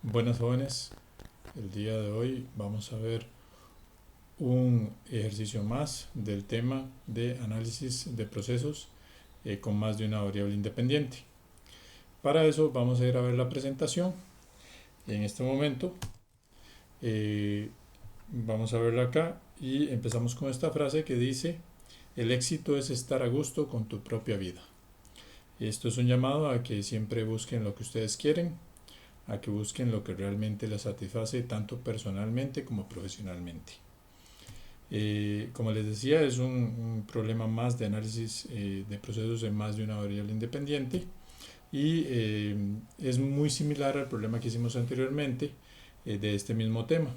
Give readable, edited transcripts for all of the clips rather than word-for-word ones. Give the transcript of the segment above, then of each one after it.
Buenas jóvenes, el día de hoy vamos a ver un ejercicio más del tema de análisis de procesos con más de una variable independiente. Para eso vamos a ir a ver la presentación. En este momento eh, vamos a verla acá y empezamos con esta frase que dice: el éxito es estar a gusto con tu propia vida. Esto es un llamado a que siempre busquen lo que ustedes quieren, a que busquen lo que realmente les satisface tanto personalmente como profesionalmente. Como les decía, es un problema más de análisis de procesos en más de una variable independiente y es muy similar al problema que hicimos anteriormente de este mismo tema.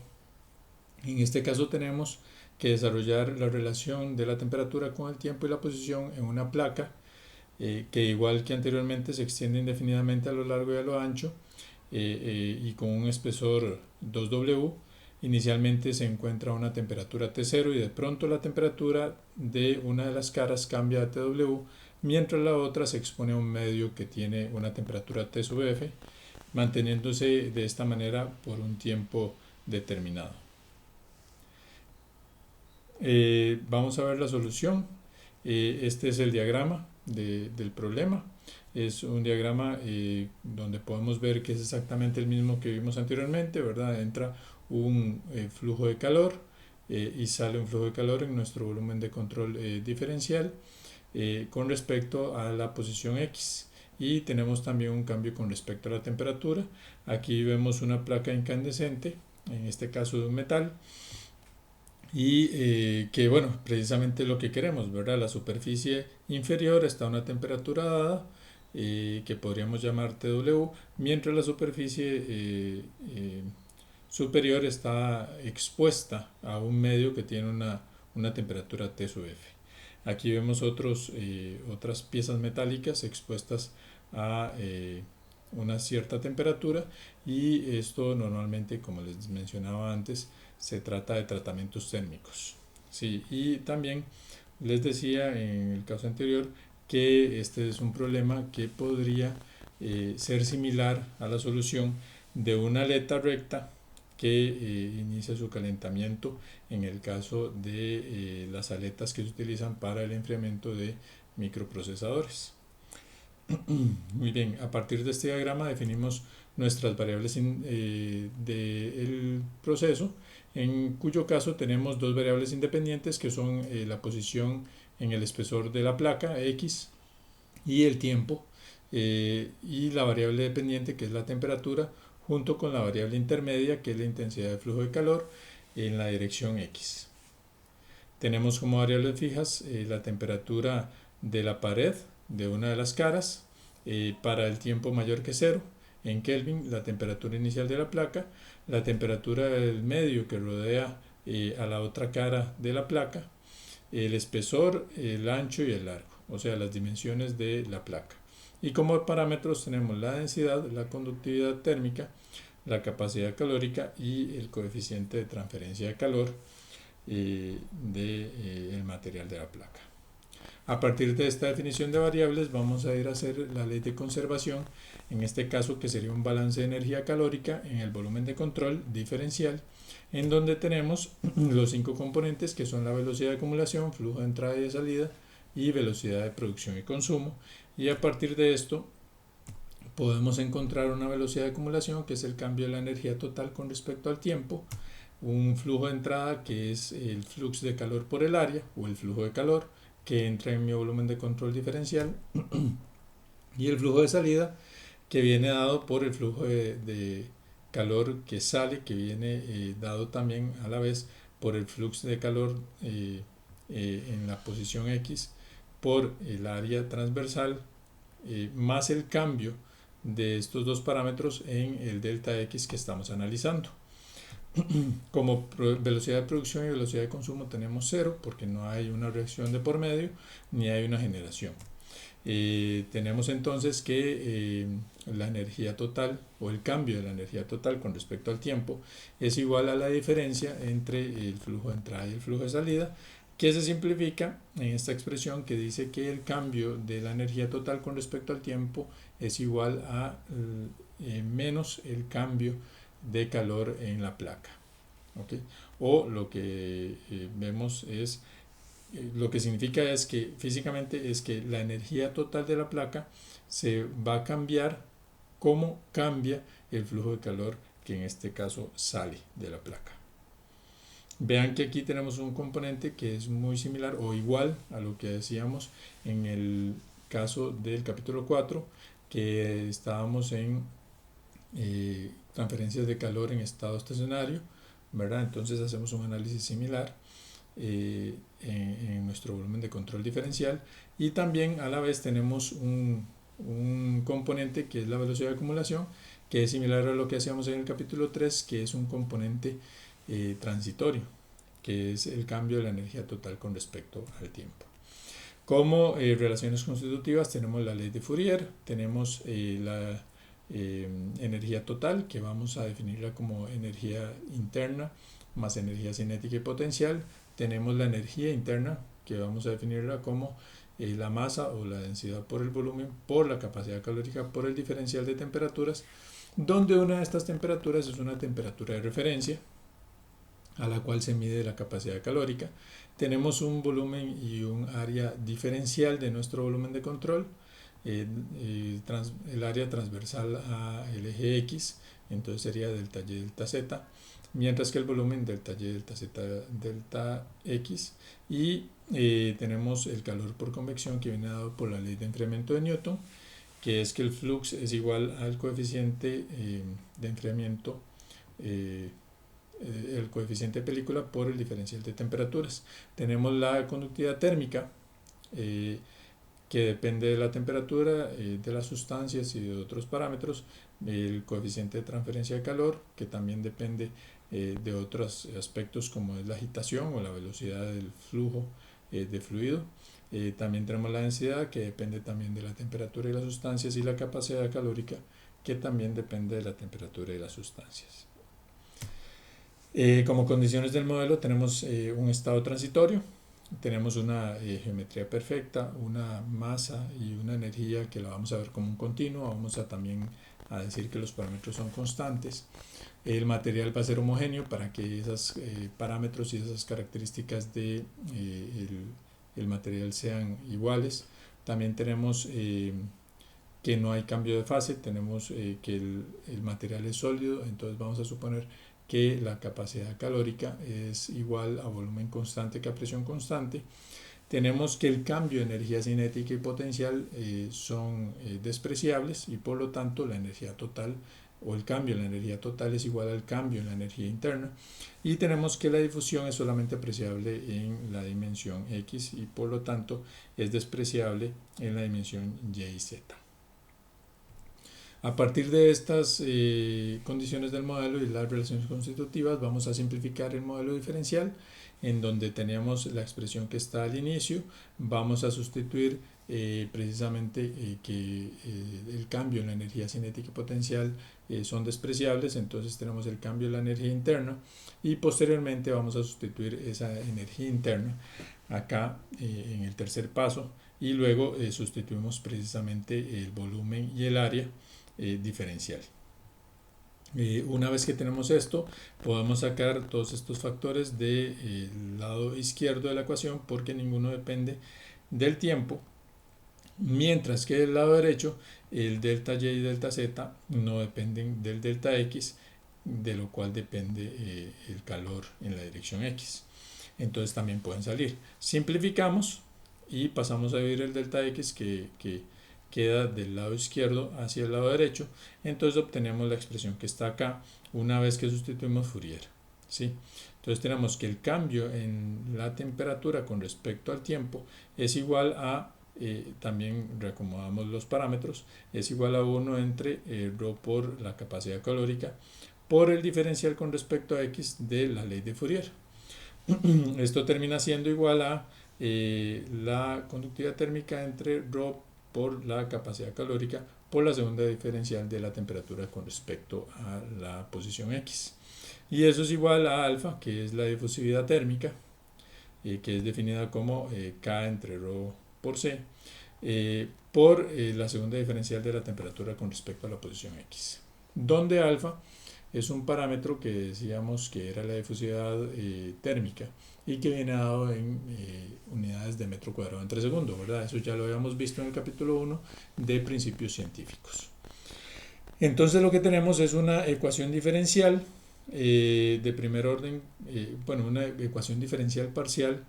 En este caso tenemos que desarrollar la relación de la temperatura con el tiempo y la posición en una placa que, igual que anteriormente, se extiende indefinidamente a lo largo y a lo ancho y con un espesor 2W. Inicialmente se encuentra a una temperatura T0 y de pronto la temperatura de una de las caras cambia a TW, mientras la otra se expone a un medio que tiene una temperatura T sub F, manteniéndose de esta manera por un tiempo determinado. Vamos a ver la solución. Este es el diagrama del problema. Es un diagrama donde podemos ver que es exactamente el mismo que vimos anteriormente, ¿verdad? Entra un flujo de calor y sale un flujo de calor en nuestro volumen de control diferencial con respecto a la posición X. Y tenemos también un cambio con respecto a la temperatura. Aquí vemos una placa incandescente, en este caso de un metal, y que, bueno, precisamente lo que queremos, ¿verdad? La superficie inferior está a una temperatura dada que podríamos llamar TW, mientras la superficie superior está expuesta a un medio que tiene una temperatura T sub F. Aquí vemos otras piezas metálicas expuestas a una cierta temperatura, y esto normalmente, como les mencionaba antes, se trata de tratamientos térmicos. Sí, y también les decía en el caso anterior que este es un problema que podría ser similar a la solución de una aleta recta que inicia su calentamiento en el caso de las aletas que se utilizan para el enfriamiento de microprocesadores. Muy bien, a partir de este diagrama definimos nuestras variables del proceso, en cuyo caso tenemos dos variables independientes que son la posición en el espesor de la placa X y el tiempo, y la variable dependiente, que es la temperatura, junto con la variable intermedia, que es la intensidad de flujo de calor en la dirección X. Tenemos como variables fijas la temperatura de la pared de una de las caras para el tiempo mayor que cero en Kelvin, la temperatura inicial de la placa, la temperatura del medio que rodea a la otra cara de la placa, el espesor, el ancho y el largo, o sea, las dimensiones de la placa. Y como parámetros tenemos la densidad, la conductividad térmica, la capacidad calórica y el coeficiente de transferencia de calor del material de la placa. A partir de esta definición de variables vamos a ir a hacer la ley de conservación, en este caso, que sería un balance de energía calórica en el volumen de control diferencial, en donde tenemos los 5 componentes, que son la velocidad de acumulación, flujo de entrada y de salida y velocidad de producción y consumo. Y a partir de esto podemos encontrar una velocidad de acumulación, que es el cambio de la energía total con respecto al tiempo, un flujo de entrada, que es el flujo de calor por el área o el flujo de calor que entra en mi volumen de control diferencial, y el flujo de salida, que viene dado por el flujo de calor que sale, que viene dado también a la vez por el flujo de calor en la posición X por el área transversal, más el cambio de estos dos parámetros en el delta X que estamos analizando. Como velocidad de producción y velocidad de consumo tenemos cero, porque no hay una reacción de por medio ni hay una generación. Tenemos entonces que la energía total, o el cambio de la energía total con respecto al tiempo, es igual a la diferencia entre el flujo de entrada y el flujo de salida, que se simplifica en esta expresión que dice que el cambio de la energía total con respecto al tiempo es igual a menos el cambio de calor en la placa. ¿Okay? O lo que vemos es, lo que significa es que físicamente es que la energía total de la placa se va a cambiar como cambia el flujo de calor que en este caso sale de la placa. Vean que aquí tenemos un componente que es muy similar o igual a lo que decíamos en el caso del capítulo 4, que estábamos en transferencias de calor en estado estacionario, ¿verdad? Entonces hacemos un análisis similar en nuestro volumen de control diferencial, y también a la vez tenemos un componente que es la velocidad de acumulación, que es similar a lo que hacíamos en el capítulo 3, que es un componente transitorio, que es el cambio de la energía total con respecto al tiempo. Como relaciones constitutivas tenemos la ley de Fourier, tenemos la energía total, que vamos a definirla como energía interna más energía cinética y potencial. Tenemos la energía interna, que vamos a definirla como la masa o la densidad por el volumen por la capacidad calórica por el diferencial de temperaturas, donde una de estas temperaturas es una temperatura de referencia a la cual se mide la capacidad calórica. Tenemos un volumen y un área diferencial de nuestro volumen de control, el área transversal al eje X, entonces sería delta Y delta Z, mientras que el volumen delta Y delta Z delta X, y tenemos el calor por convección, que viene dado por la ley de enfriamiento de Newton, que es que el flux es igual al coeficiente de enfriamiento, el coeficiente de película por el diferencial de temperaturas. Tenemos la conductividad térmica, que depende de la temperatura, de las sustancias y de otros parámetros, el coeficiente de transferencia de calor, que también depende de otros aspectos como es la agitación o la velocidad del flujo de fluido. También tenemos la densidad, que depende también de la temperatura y las sustancias, y la capacidad calórica, que también depende de la temperatura y las sustancias. Como condiciones del modelo tenemos un estado transitorio, tenemos una geometría perfecta, una masa y una energía que la vamos a ver como un continuo. Vamos a también a decir que los parámetros son constantes. El material va a ser homogéneo para que esos parámetros y esas características de el material sean iguales. También tenemos que no hay cambio de fase, tenemos que el material es sólido, entonces vamos a suponer que la capacidad calórica es igual a volumen constante que a presión constante. Tenemos que el cambio de energía cinética y potencial son despreciables, y por lo tanto la energía total o el cambio en la energía total es igual al cambio en la energía interna, y tenemos que la difusión es solamente apreciable en la dimensión X y por lo tanto es despreciable en la dimensión Y y Z. A partir de estas condiciones del modelo y las relaciones constitutivas, vamos a simplificar el modelo diferencial, en donde teníamos la expresión que está al inicio. Vamos a sustituir precisamente que el cambio en la energía cinética y potencial son despreciables, entonces tenemos el cambio en la energía interna, y posteriormente vamos a sustituir esa energía interna acá en el tercer paso, y luego sustituimos precisamente el volumen y el área diferencial. Una vez que tenemos esto, podemos sacar todos estos factores del lado izquierdo de la ecuación, porque ninguno depende del tiempo, mientras que del lado derecho el delta Y y delta Z no dependen del delta X, de lo cual depende el calor en la dirección X. Entonces también pueden salir. Simplificamos y pasamos a dividir el delta X, que queda del lado izquierdo hacia el lado derecho, entonces obtenemos la expresión que está acá una vez que sustituimos Fourier, ¿sí? Entonces tenemos que el cambio en la temperatura con respecto al tiempo es igual a, también reacomodamos los parámetros, es igual a 1 entre ρ por la capacidad calórica por el diferencial con respecto a X de la ley de Fourier. Esto termina siendo igual a la conductividad térmica entre ρ por la capacidad calórica por la segunda diferencial de la temperatura con respecto a la posición X. Y eso es igual a alfa, que es la difusividad térmica, que es definida como K entre ρ por C, por la segunda diferencial de la temperatura con respecto a la posición X. donde alfa es un parámetro que decíamos que era la difusividad térmica y que viene dado en unidades de metro cuadrado entre segundo, ¿verdad? Eso ya lo habíamos visto en el capítulo 1 de principios científicos. Entonces lo que tenemos es una ecuación diferencial de primer orden, bueno, una ecuación diferencial parcial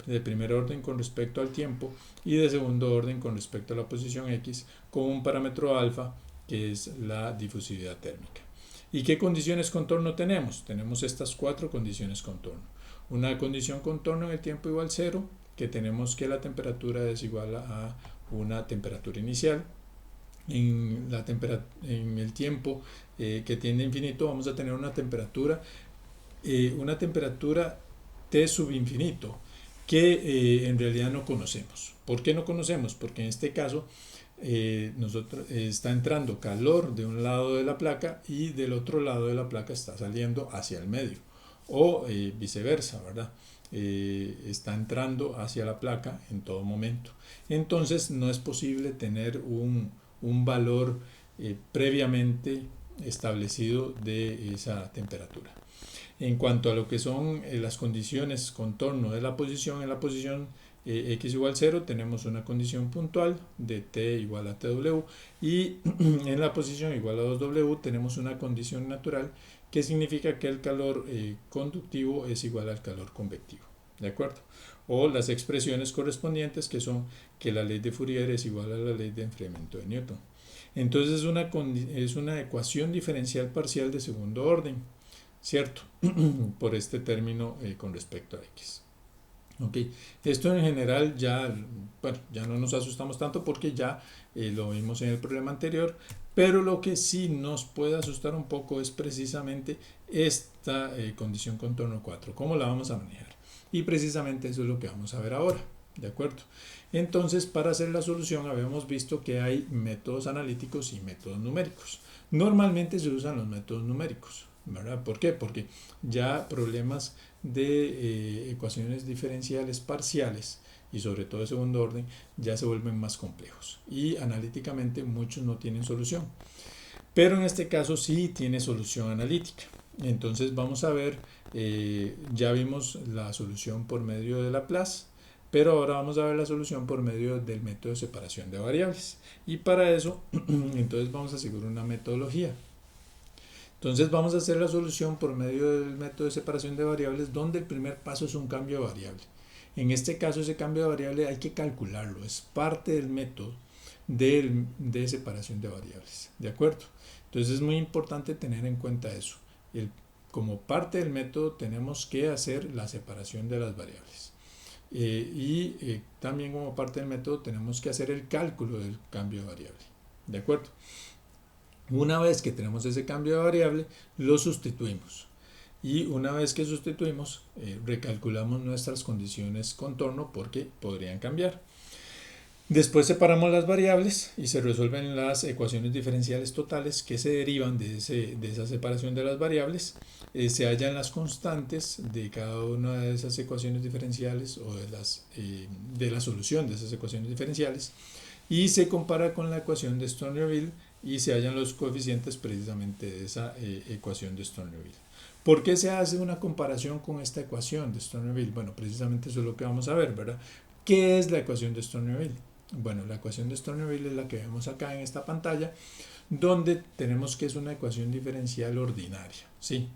de primer orden con respecto al tiempo y de segundo orden con respecto a la posición X con un parámetro alfa que es la difusividad térmica. ¿Y qué condiciones contorno tenemos? Tenemos estas 4 condiciones contorno. Una condición contorno en el tiempo igual 0, que tenemos que la temperatura es igual a una temperatura inicial. En el tiempo que tiende a infinito vamos a tener una temperatura T sub infinito que en realidad no conocemos. ¿Por qué no conocemos? Porque en este caso está entrando calor de un lado de la placa y del otro lado de la placa está saliendo hacia el medio o viceversa, ¿verdad? Está entrando hacia la placa en todo momento. Entonces no es posible tener un valor previamente establecido de esa temperatura. En cuanto a lo que son las condiciones contorno de la posición, en la posición x igual 0 tenemos una condición puntual de t igual a tw y en la posición igual a 2w tenemos una condición natural que significa que el calor conductivo es igual al calor convectivo, ¿de acuerdo? O las expresiones correspondientes que son que la ley de Fourier es igual a la ley de enfriamiento de Newton. Entonces es una ecuación diferencial parcial de segundo orden, ¿cierto? Por este término con respecto a x. Okay. Esto en general ya no nos asustamos tanto porque ya lo vimos en el problema anterior, pero lo que sí nos puede asustar un poco es precisamente esta condición contorno 4, cómo la vamos a manejar. Y precisamente eso es lo que vamos a ver ahora, ¿de acuerdo? Entonces, para hacer la solución habíamos visto que hay métodos analíticos y métodos numéricos. Normalmente se usan los métodos numéricos, ¿verdad? ¿Por qué? Porque ya problemas de ecuaciones diferenciales parciales y sobre todo de segundo orden ya se vuelven más complejos y analíticamente muchos no tienen solución, pero en este caso sí tiene solución analítica. Entonces vamos a ver, ya vimos la solución por medio de Laplace, pero ahora vamos a ver la solución por medio del método de separación de variables y para eso entonces vamos a seguir una metodología. Entonces vamos a hacer la solución por medio del método de separación de variables donde el primer paso es un cambio de variable. En este caso ese cambio de variable hay que calcularlo, es parte del método de separación de variables, ¿de acuerdo? Entonces es muy importante tener en cuenta eso. Como parte del método tenemos que hacer la separación de las variables. También como parte del método tenemos que hacer el cálculo del cambio de variable, ¿de acuerdo? Una vez que tenemos ese cambio de variable, lo sustituimos. Y una vez que sustituimos, recalculamos nuestras condiciones contorno porque podrían cambiar. Después separamos las variables y se resuelven las ecuaciones diferenciales totales que se derivan de esa separación de las variables. Se hallan las constantes de cada una de esas ecuaciones diferenciales o de la solución de esas ecuaciones diferenciales y se compara con la ecuación de Sturm-Liouville y se hallan los coeficientes precisamente de esa ecuación de Sturm-Liouville. ¿Por qué se hace una comparación con esta ecuación de Sturm-Liouville? Bueno, precisamente eso es lo que vamos a ver, ¿verdad? ¿Qué es la ecuación de Sturm-Liouville? Bueno, la ecuación de Sturm-Liouville es la que vemos acá en esta pantalla, donde tenemos que es una ecuación diferencial ordinaria, ¿sí?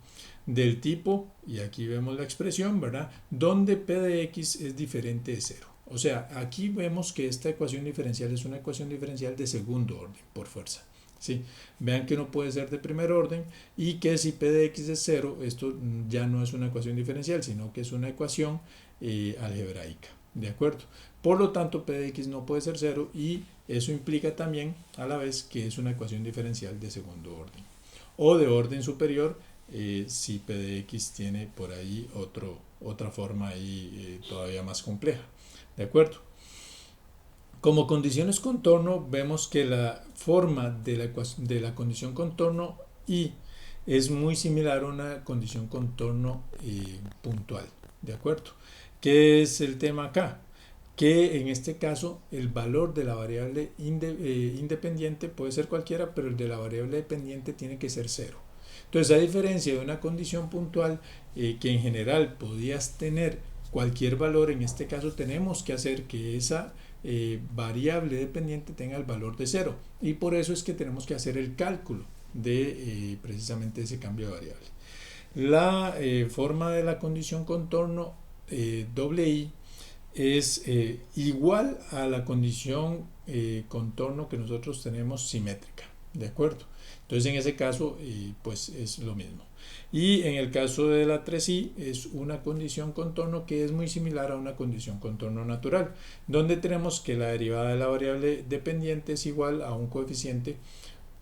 Del tipo, y aquí vemos la expresión, ¿verdad? Donde p de x es diferente de 0. O sea, aquí vemos que esta ecuación diferencial es una ecuación diferencial de segundo orden, por fuerza. ¿Sí? Vean que no puede ser de primer orden y que si p de x es 0, esto ya no es una ecuación diferencial, sino que es una ecuación algebraica, ¿de acuerdo? Por lo tanto, p de x no puede ser 0 y eso implica también a la vez que es una ecuación diferencial de segundo orden o de orden superior si p de x tiene por ahí otra forma ahí todavía más compleja, ¿de acuerdo? Como condiciones contorno vemos que la forma de la condición contorno y es muy similar a una condición contorno puntual, ¿de acuerdo? ¿Qué es el tema acá? que en este caso el valor de la variable independiente puede ser cualquiera, pero el de la variable dependiente tiene que ser 0. Entonces, a diferencia de una condición puntual que en general podías tener cualquier valor, en este caso tenemos que hacer que esa variable dependiente tenga el valor de 0, y por eso es que tenemos que hacer el cálculo de precisamente ese cambio de variable. La forma de la condición contorno i es igual a la condición contorno que nosotros tenemos simétrica, ¿de acuerdo? Entonces en ese caso pues es lo mismo. Y en el caso de la 3i es una condición contorno que es muy similar a una condición contorno natural, donde tenemos que la derivada de la variable dependiente es igual a un coeficiente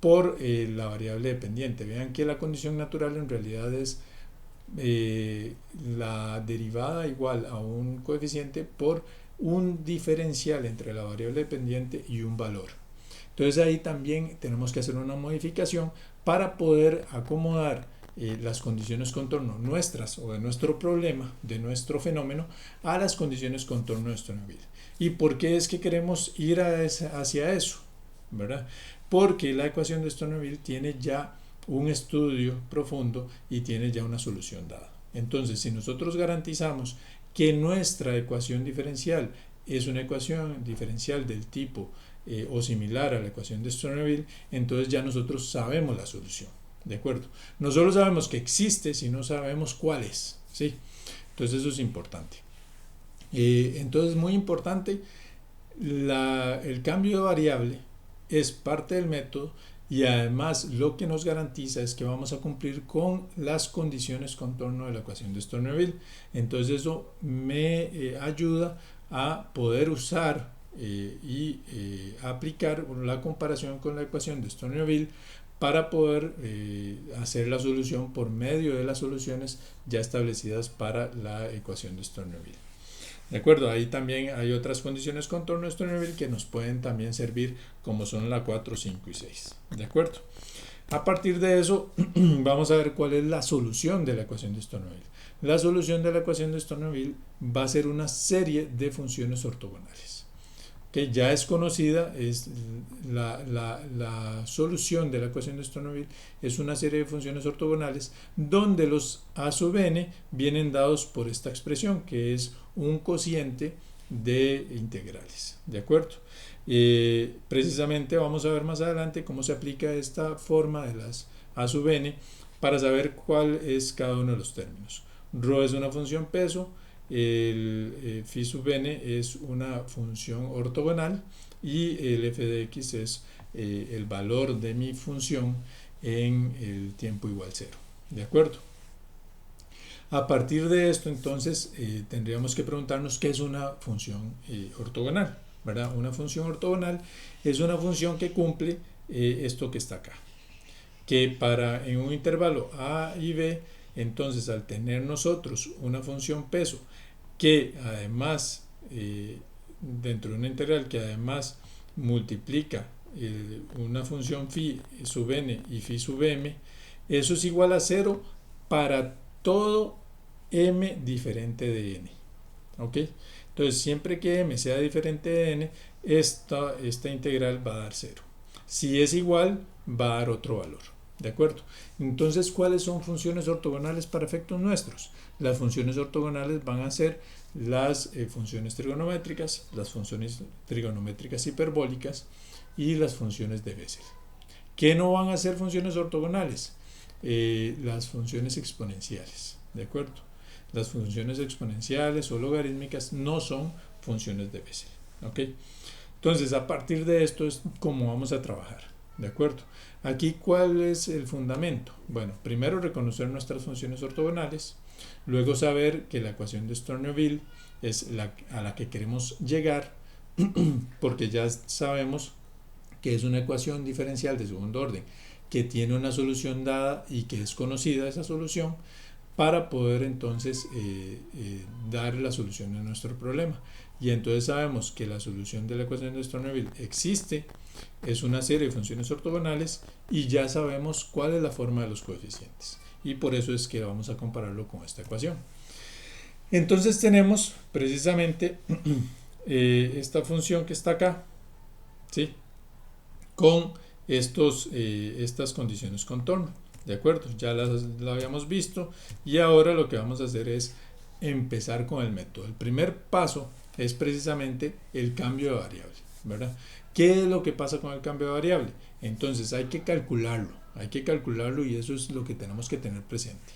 por la variable dependiente. Vean que la condición natural en realidad es la derivada igual a un coeficiente por un diferencial entre la variable dependiente y un valor. Entonces ahí también tenemos que hacer una modificación para poder acomodar las condiciones contorno nuestras o de nuestro problema, de nuestro fenómeno, a las condiciones contorno de Stoney-Ville. ¿Y por qué es que queremos ir hacia eso? ¿Verdad? Porque la ecuación de Stoney-Ville tiene ya un estudio profundo y tiene ya una solución dada. Entonces, si nosotros garantizamos que nuestra ecuación diferencial es una ecuación diferencial del tipo o similar a la ecuación de Stoney-Ville, entonces ya nosotros sabemos la solución, ¿de acuerdo? No solo sabemos que existe, sino sabemos cuál es, ¿sí? Entonces eso es importante. Entonces, muy importante, el cambio de variable es parte del método, y además lo que nos garantiza es que vamos a cumplir con las condiciones contorno de la ecuación de Stoney-Ville. Entonces eso me ayuda a poder usar y aplicar la comparación con la ecuación de Stoney-Ville para poder hacer la solución por medio de las soluciones ya establecidas para la ecuación de Stoney-Ville. ¿De acuerdo? Ahí también hay otras condiciones contorno de Stoney-Ville que nos pueden también servir, como son la 4, 5 y 6. ¿De acuerdo? A partir de eso, vamos a ver cuál es la solución de la ecuación de Stoney-Ville. La solución de la ecuación de Stoney-Ville va a ser una serie de funciones ortogonales, que ya es conocida, es la solución de la ecuación de Stoney-Ville es una serie de funciones ortogonales donde los a sub n vienen dados por esta expresión, que es un cociente de integrales, ¿de acuerdo? Precisamente vamos a ver más adelante cómo se aplica esta forma de las a sub n para saber cuál es cada uno de los términos. Rho es una función peso, el phi sub n es una función ortogonal y el f de x es el valor de mi función en el tiempo igual 0, ¿de acuerdo? A partir de esto, entonces, tendríamos que preguntarnos qué es una función ortogonal, ¿verdad? Una función ortogonal es una función que cumple esto que está acá, que en un intervalo a y b, entonces al tener nosotros una función peso que además, dentro de una integral que además multiplica una función phi sub n y phi sub m, eso es igual a 0 para todo m diferente de n. ¿Ok? Entonces, siempre que m sea diferente de n, esta integral va a dar 0. Si es igual, va a dar otro valor. ¿De acuerdo? Entonces, ¿cuáles son funciones ortogonales para efectos nuestros? Las funciones ortogonales van a ser las funciones trigonométricas, las funciones trigonométricas hiperbólicas y las funciones de Bessel. ¿Qué no van a ser funciones ortogonales? Las funciones exponenciales, ¿de acuerdo? Las funciones exponenciales o logarítmicas no son funciones de Bessel, ¿ok? Entonces, a partir de esto es como vamos a trabajar, ¿de acuerdo? Aquí, ¿cuál es el fundamento? Bueno, primero reconocer nuestras funciones ortogonales, luego saber que la ecuación de Stoney-Ville es a la que queremos llegar, porque ya sabemos que es una ecuación diferencial de segundo orden que tiene una solución dada y que es conocida esa solución, para poder entonces dar la solución a nuestro problema. Y entonces sabemos que la solución de la ecuación de Stoney-Ville existe, es una serie de funciones ortogonales y ya sabemos cuál es la forma de los coeficientes. Y por eso es que vamos a compararlo con esta ecuación. Entonces tenemos precisamente esta función que está acá, ¿sí? Con estas condiciones contorno, ¿de acuerdo? Ya la habíamos visto y ahora lo que vamos a hacer es empezar con el método. El primer paso es precisamente el cambio de variable, ¿verdad? ¿Qué es lo que pasa con el cambio de variable? Entonces hay que calcularlo y eso es lo que tenemos que tener presente.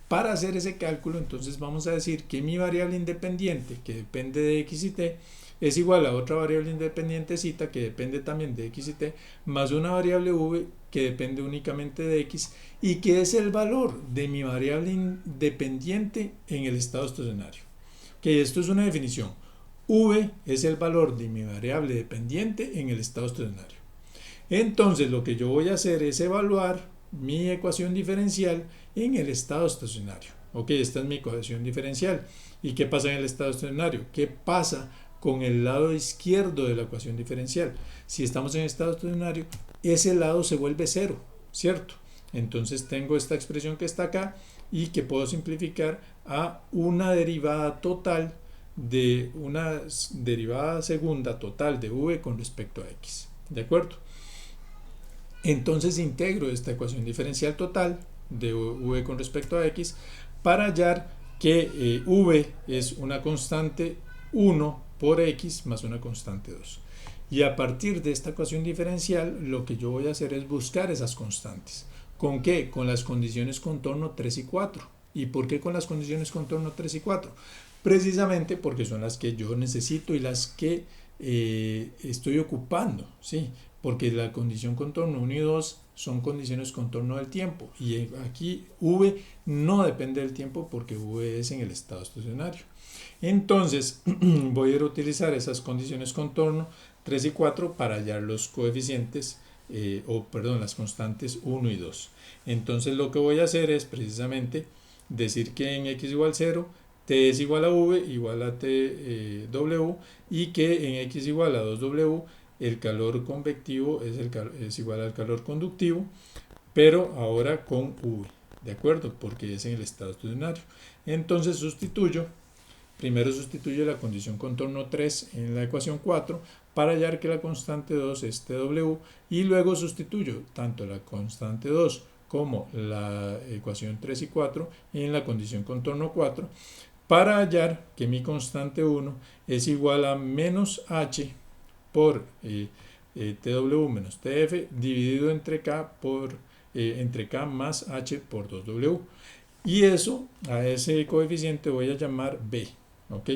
Para hacer ese cálculo, entonces vamos a decir que mi variable independiente, que depende de x y t, es igual a otra variable independiente zeta, que depende también de x y t, más una variable v, que depende únicamente de x, y que es el valor de mi variable independiente en el estado estacionario. Que esto es una definición. V es el valor de mi variable dependiente en el estado estacionario. Entonces lo que yo voy a hacer es evaluar mi ecuación diferencial en el estado estacionario. Ok, esta es mi ecuación diferencial. ¿Y qué pasa en el estado estacionario? ¿Qué pasa con el lado izquierdo de la ecuación diferencial? Si estamos en estado estacionario, ese lado se vuelve cero, ¿cierto? Entonces tengo esta expresión que está acá y que puedo simplificar a una derivada total de una derivada segunda total de v con respecto a x. ¿De acuerdo? Entonces integro esta ecuación diferencial total de v con respecto a x para hallar que v es una constante 1 por x más una constante 2. Y a partir de esta ecuación diferencial lo que yo voy a hacer es buscar esas constantes. ¿Con qué? Con las condiciones contorno 3 y 4. ¿Y por qué con las condiciones contorno 3 y 4? Precisamente porque son las que yo necesito y las que estoy ocupando, ¿sí? Porque la condición contorno 1 y 2 son condiciones contorno del tiempo y aquí v no depende del tiempo porque v es en el estado estacionario. Entonces voy a ir a utilizar esas condiciones contorno 3 y 4 para hallar los coeficientes las constantes 1 y 2. Entonces lo que voy a hacer es precisamente decir que en x igual 0 t es igual a v igual a t w y que en x igual a 2w el calor convectivo es igual al calor conductivo, pero ahora con v, ¿de acuerdo? Porque es en el estado estacionario. Entonces primero sustituyo la condición contorno 3 en la ecuación 4 para hallar que la constante 2 es tw y luego sustituyo tanto la constante 2 como la ecuación 3 y 4 en la condición contorno 4 para hallar que mi constante 1 es igual a menos h por tw menos tf dividido entre k más h por 2w. Y eso, a ese coeficiente voy a llamar b. ¿Ok?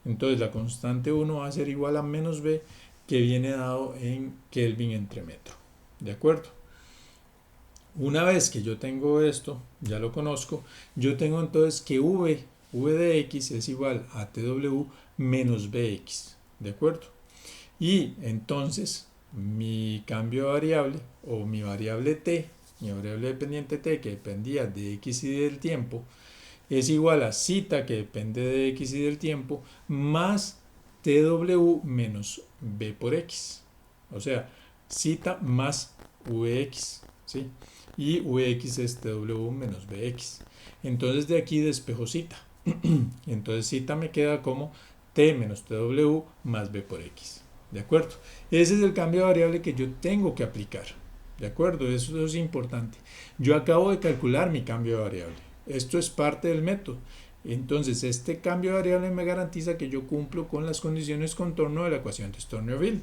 Entonces la constante 1 va a ser igual a menos b, que viene dado en Kelvin entre metro. ¿De acuerdo? Una vez que yo tengo esto, ya lo conozco, yo tengo entonces que v de x es igual a tw menos bx. ¿De acuerdo? Y entonces mi cambio de variable o mi variable t, mi variable dependiente t que dependía de x y del tiempo, es igual a zeta que depende de x y del tiempo más tw menos b por x. O sea, zeta más vx, ¿sí? Y vx es tw menos bx. Entonces de aquí despejo zeta. Entonces zeta me queda como t menos tw más b por x. ¿De acuerdo? Ese es el cambio de variable que yo tengo que aplicar. ¿De acuerdo? Eso es importante. Yo acabo de calcular mi cambio de variable. Esto es parte del método. Entonces, este cambio de variable me garantiza que yo cumplo con las condiciones contorno de la ecuación de Sturm-Liouville.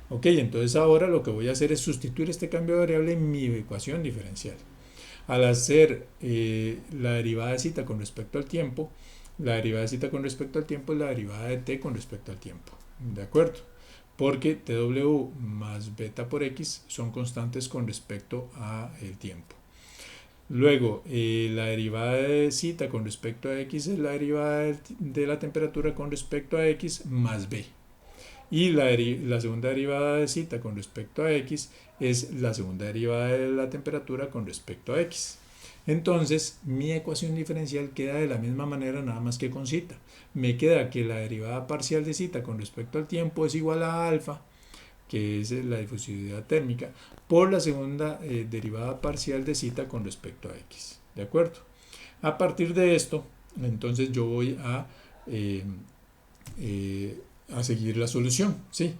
Ok, entonces ahora lo que voy a hacer es sustituir este cambio de variable en mi ecuación diferencial. Al hacer la derivada de zeta con respecto al tiempo, la derivada de zeta con respecto al tiempo es la derivada de t con respecto al tiempo. ¿De acuerdo? Porque tw más beta por x son constantes con respecto al tiempo. Luego, la derivada de zeta con respecto a x es la derivada de la temperatura con respecto a x más b. Y la segunda derivada de zeta con respecto a x es la segunda derivada de la temperatura con respecto a x. Entonces, mi ecuación diferencial queda de la misma manera, nada más que con zeta. Me queda que la derivada parcial de zeta con respecto al tiempo es igual a alfa, que es la difusividad térmica, por la segunda derivada parcial de zeta con respecto a x. ¿De acuerdo? A partir de esto, entonces yo voy a a seguir la solución, ¿sí?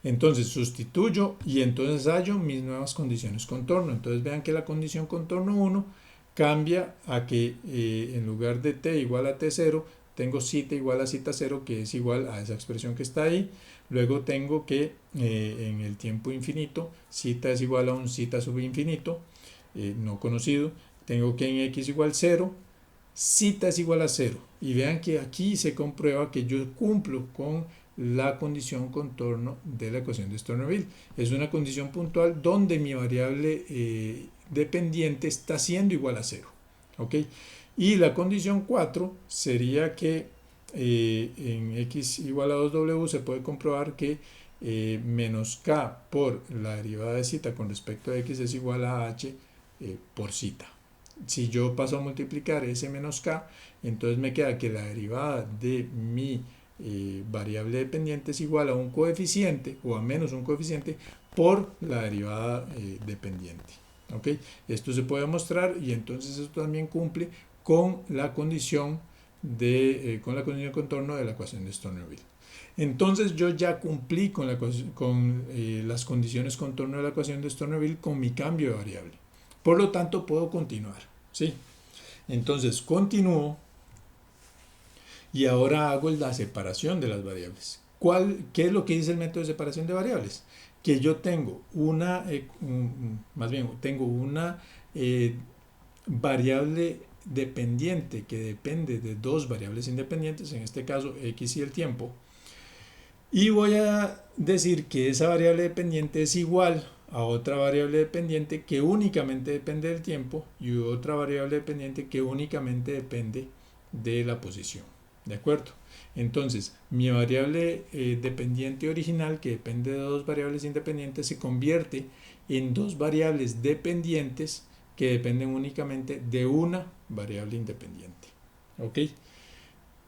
Entonces sustituyo y entonces hallo mis nuevas condiciones contorno. Entonces vean que la condición contorno 1 cambia a que en lugar de t igual a t0, tengo cita igual a cita 0, que es igual a esa expresión que está ahí. Luego tengo que en el tiempo infinito, cita es igual a un cita sub infinito, no conocido. Tengo que en x igual 0, cita es igual a 0. Y vean que aquí se comprueba que yo cumplo con la condición contorno de la ecuación de Stirner-Liouville. Es una condición puntual donde mi variable dependiente está siendo igual a 0. ¿Ok? Y la condición 4 sería que en x igual a 2w se puede comprobar que menos k por la derivada de cita con respecto a x es igual a h por cita. Si yo paso a multiplicar ese menos k, entonces me queda que la derivada de mi variable dependiente es igual a un coeficiente o a menos un coeficiente por la derivada dependiente. ¿Ok? Esto se puede mostrar y entonces esto también cumple con la condición con la condición de contorno de la ecuación de Stirner-Liouville. Entonces yo ya cumplí con las condiciones contorno de la ecuación de Stirner-Liouville con mi cambio de variable. Por lo tanto, puedo continuar, ¿sí? Entonces, continúo y ahora hago la separación de las variables. ¿Qué es lo que dice el método de separación de variables? Que yo tengo tengo una variable dependiente que depende de dos variables independientes, en este caso x y el tiempo, y voy a decir que esa variable dependiente es igual a otra variable dependiente que únicamente depende del tiempo y otra variable dependiente que únicamente depende de la posición. ¿De acuerdo? Entonces, mi variable dependiente original, que depende de dos variables independientes, se convierte en dos variables dependientes que dependen únicamente de una variable independiente. ¿Ok?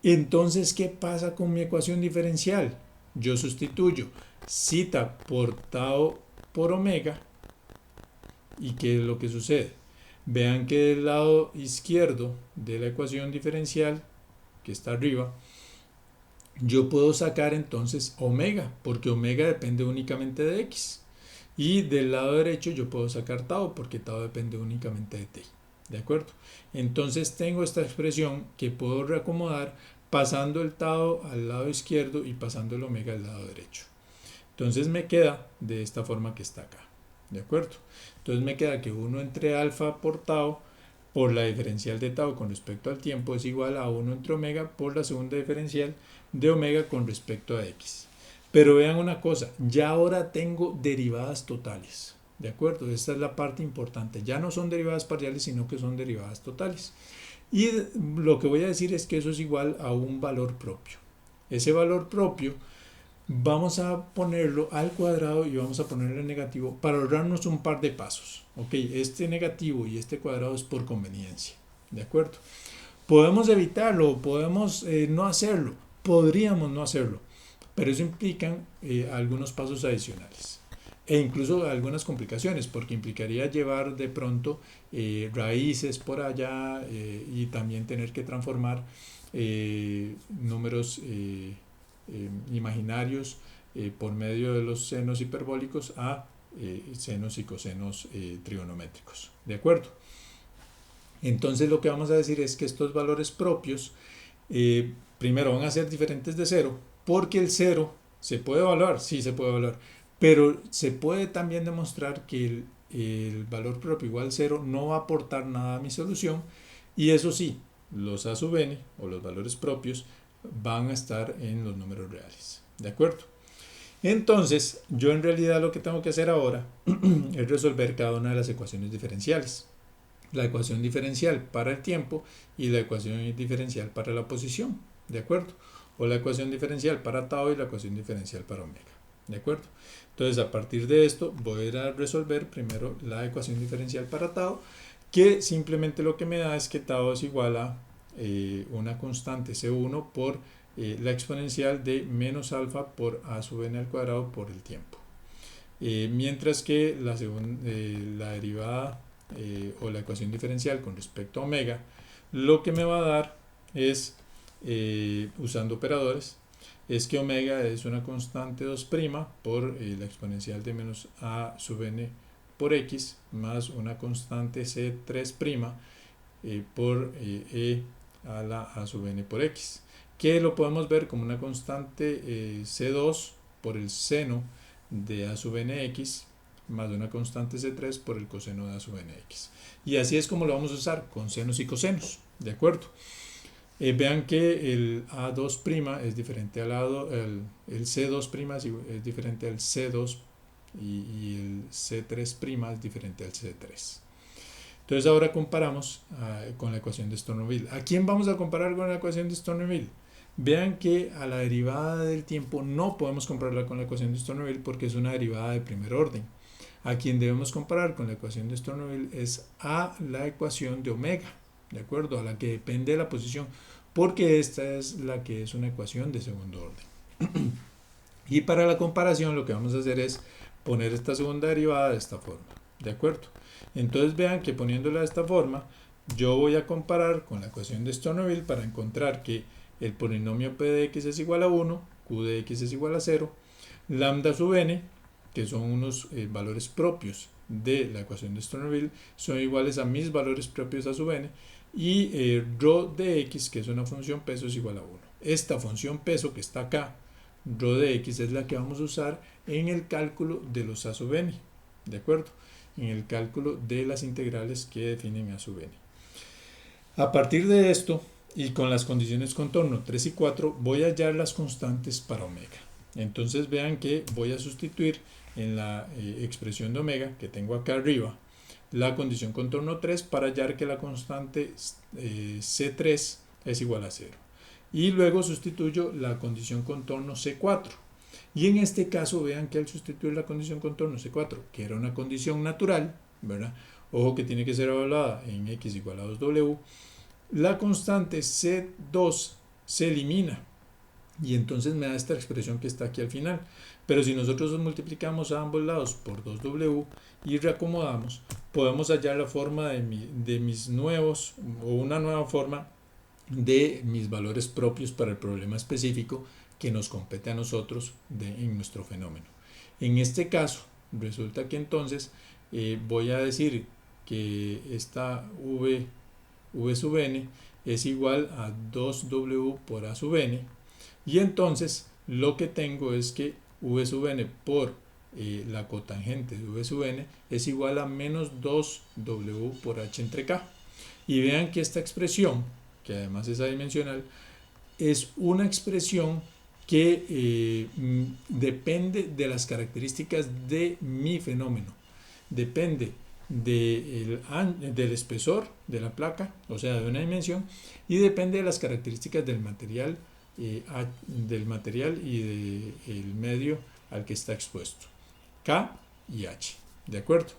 Entonces, ¿qué pasa con mi ecuación diferencial? Yo sustituyo cita por tau por omega. ¿Y qué es lo que sucede? Vean que del lado izquierdo de la ecuación diferencial, que está arriba, yo puedo sacar entonces omega, porque omega depende únicamente de x. Y del lado derecho yo puedo sacar tau, porque tau depende únicamente de t. ¿De acuerdo? Entonces tengo esta expresión que puedo reacomodar pasando el tau al lado izquierdo y pasando el omega al lado derecho. Entonces me queda de esta forma que está acá. ¿De acuerdo? Entonces me queda que 1 entre alfa por tau por la diferencial de tau con respecto al tiempo es igual a 1 entre omega por la segunda diferencial de omega con respecto a x. Pero vean una cosa, ya ahora tengo derivadas totales. ¿De acuerdo? Esta es la parte importante. Ya no son derivadas parciales, sino que son derivadas totales. Y lo que voy a decir es que eso es igual a un valor propio. Ese valor propio vamos a ponerlo al cuadrado y vamos a ponerlo en negativo para ahorrarnos un par de pasos. Ok, este negativo y este cuadrado es por conveniencia. ¿De acuerdo? Podemos evitarlo, podemos no hacerlo, podríamos no hacerlo, pero eso implica algunos pasos adicionales e incluso algunas complicaciones, porque implicaría llevar de pronto raíces por allá y también tener que transformar números imaginarios por medio de los senos hiperbólicos a senos y cosenos trigonométricos. ¿De acuerdo? Entonces lo que vamos a decir es que estos valores propios primero van a ser diferentes de 0, porque el 0 se puede evaluar, sí se puede evaluar, pero se puede también demostrar que el valor propio igual a 0 no va a aportar nada a mi solución, y eso sí, los a sub n o los valores propios van a estar en los números reales. ¿De acuerdo? Entonces, yo en realidad lo que tengo que hacer ahora es resolver cada una de las ecuaciones diferenciales. La ecuación diferencial para el tiempo y la ecuación diferencial para la posición. ¿De acuerdo? O la ecuación diferencial para tau y la ecuación diferencial para omega. ¿De acuerdo? Entonces, a partir de esto, voy a ir a resolver primero la ecuación diferencial para tau, que simplemente lo que me da es que tau es igual a una constante C1 por la exponencial de menos alfa por a sub n al cuadrado por el tiempo. Mientras que la derivada o la ecuación diferencial con respecto a omega, lo que me va a dar es, usando operadores, es que omega es una constante 2' por la exponencial de menos a sub n por x más una constante c3' por e a la a sub n por x, que lo podemos ver como una constante c2 por el seno de a sub nx más una constante c3 por el coseno de a sub nx. Y así es como lo vamos a usar con senos y cosenos, ¿de acuerdo? Vean que el A2' es diferente al el C2' es diferente al C2 y el C3' es diferente al C3. Entonces ahora comparamos con la ecuación de Stonerville. ¿A quién vamos a comparar con la ecuación de Stonerville? Vean que a la derivada del tiempo no podemos compararla con la ecuación de Stonerville porque es una derivada de primer orden. A quien debemos comparar con la ecuación de Stonerville es a la ecuación de omega, ¿de acuerdo? A la que depende de la posición, porque esta es la que es una ecuación de segundo orden. Y para la comparación lo que vamos a hacer es poner esta segunda derivada de esta forma, ¿de acuerdo? Entonces vean que poniéndola de esta forma, yo voy a comparar con la ecuación de Stonerville para encontrar que el polinomio p de x es igual a 1, q de x es igual a 0, lambda sub n, que son unos valores propios de la ecuación de Stonerville, son iguales a mis valores propios a sub n, y rho de x, que es una función peso, es igual a 1. Esta función peso que está acá, rho de x, es la que vamos a usar en el cálculo de los a sub n, ¿de acuerdo? En el cálculo de las integrales que definen a sub n. A partir de esto, y con las condiciones contorno 3 y 4, voy a hallar las constantes para omega. Entonces vean que voy a sustituir en la expresión de omega que tengo acá arriba la condición contorno 3 para hallar que la constante C3 es igual a 0. Y luego sustituyo la condición contorno C4. Y en este caso vean que al sustituir la condición contorno C4, que era una condición natural, ¿verdad? Ojo que tiene que ser evaluada en x igual a 2w, la constante C2 se elimina y entonces me da esta expresión que está aquí al final. Pero si nosotros multiplicamos a ambos lados por 2w y reacomodamos, podemos hallar la forma de mis nuevos, o una nueva forma de mis valores propios para el problema específico que nos compete a nosotros en nuestro fenómeno. En este caso, resulta que entonces voy a decir que esta v sub n es igual a 2w por a sub n, y entonces lo que tengo es que v sub n por la cotangente de v sub n es igual a menos 2w por h entre k. Y vean que esta expresión, que además es adimensional, es una expresión que depende de las características de mi fenómeno. Depende del espesor de la placa, o sea, de una dimensión, y depende de las características del material y del medio al que está expuesto, K y H, ¿de acuerdo?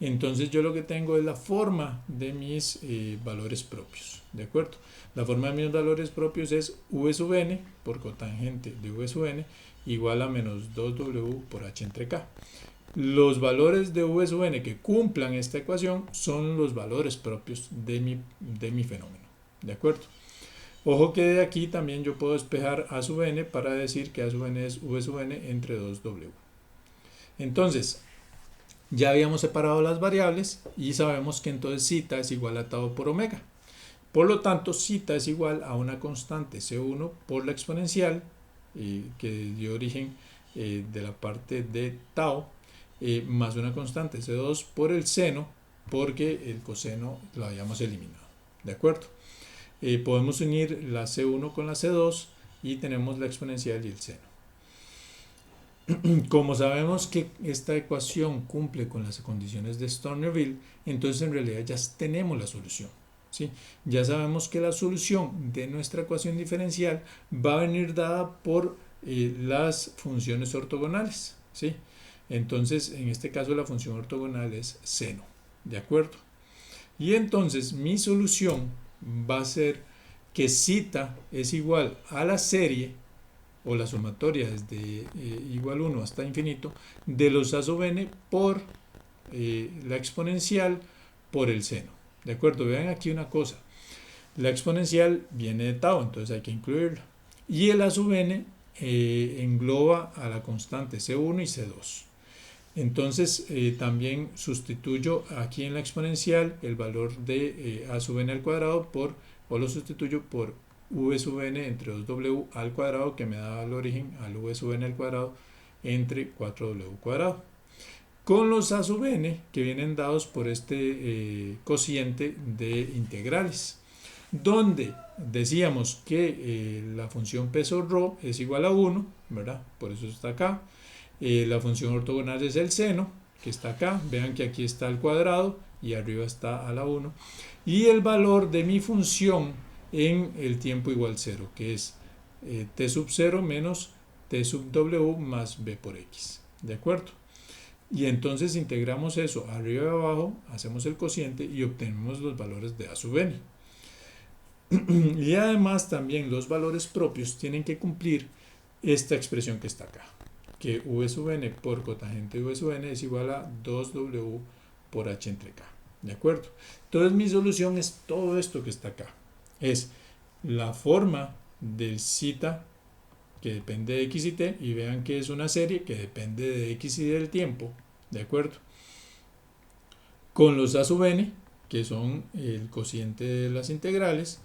Entonces yo lo que tengo es la forma de mis valores propios, ¿de acuerdo? La forma de mis valores propios es v sub n por cotangente de v sub n igual a menos 2w por h entre k. Los valores de v sub n que cumplan esta ecuación son los valores propios de mi fenómeno, ¿de acuerdo? Ojo que de aquí también yo puedo despejar a sub n para decir que a sub n es v sub n entre 2w. Entonces, ya habíamos separado las variables y sabemos que entonces zeta es igual a tau por omega. Por lo tanto, zeta es igual a una constante C1 por la exponencial que dio origen de la parte de tau, más una constante C2 por el seno, porque el coseno lo habíamos eliminado, ¿de acuerdo? Podemos unir la C1 con la C2 y tenemos la exponencial y el seno. Como sabemos que esta ecuación cumple con las condiciones de Stonerville, entonces en realidad ya tenemos la solución, ¿sí? Ya sabemos que la solución de nuestra ecuación diferencial va a venir dada por las funciones ortogonales, ¿sí? Entonces, en este caso la función ortogonal es seno, ¿de acuerdo? Y entonces mi solución va a ser que zeta es igual a la serie o la sumatoria desde igual 1 hasta infinito de los a sub n por la exponencial por el seno, ¿de acuerdo? Vean aquí una cosa, la exponencial viene de tau, entonces hay que incluirla, y el a sub n engloba a la constante C1 y C2. Entonces también sustituyo aquí en la exponencial el valor de a sub n al cuadrado o lo sustituyo por v sub n entre 2w al cuadrado, que me da el origen al v sub n al cuadrado entre 4w cuadrado, con los a sub n que vienen dados por este cociente de integrales, donde decíamos que la función peso ρ es igual a 1, ¿verdad? Por eso está acá. La función ortogonal es el seno, que está acá. Vean que aquí está al cuadrado y arriba está a la 1. Y el valor de mi función en el tiempo igual 0, que es t sub 0 menos t sub w más b por x. ¿De acuerdo? Y entonces integramos eso arriba y abajo, hacemos el cociente y obtenemos los valores de a sub n. Y además también los valores propios tienen que cumplir esta expresión que está acá, que v sub n por cotangente de v sub n es igual a 2w por h entre k. ¿De acuerdo? Entonces mi solución es todo esto que está acá. Es la forma del zeta que depende de x y t, y vean que es una serie que depende de x y del tiempo. ¿De acuerdo? Con los a sub n, que son el cociente de las integrales,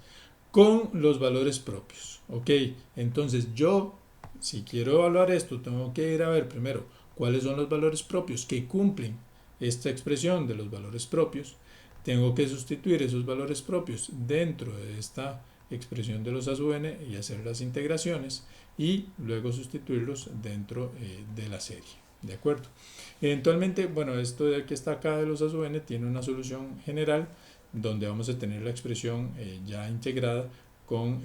con los valores propios. Ok, entonces yo, si quiero evaluar esto, tengo que ir a ver primero cuáles son los valores propios que cumplen esta expresión de los valores propios. Tengo que sustituir esos valores propios dentro de esta expresión de los a sub n y hacer las integraciones, y luego sustituirlos dentro de la serie. ¿De acuerdo? Eventualmente, bueno, esto de que está acá de los a sub n tiene una solución general, donde vamos a tener la expresión ya integrada con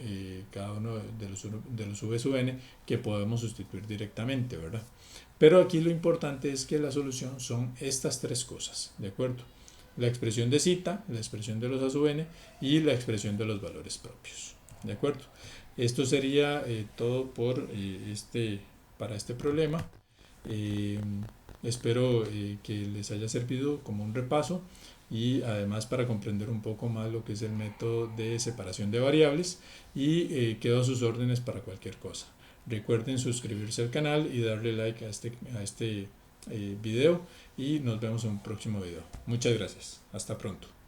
cada uno de los v sub n que podemos sustituir directamente, ¿verdad? Pero aquí lo importante es que la solución son estas tres cosas, ¿de acuerdo? La expresión de zeta, la expresión de los a sub n y la expresión de los valores propios, ¿de acuerdo? Esto sería todo por para este problema. Espero que les haya servido como un repaso, y además para comprender un poco más lo que es el método de separación de variables, y quedo a sus órdenes para cualquier cosa. Recuerden suscribirse al canal y darle like a este video, y nos vemos en un próximo video. Muchas gracias. Hasta pronto.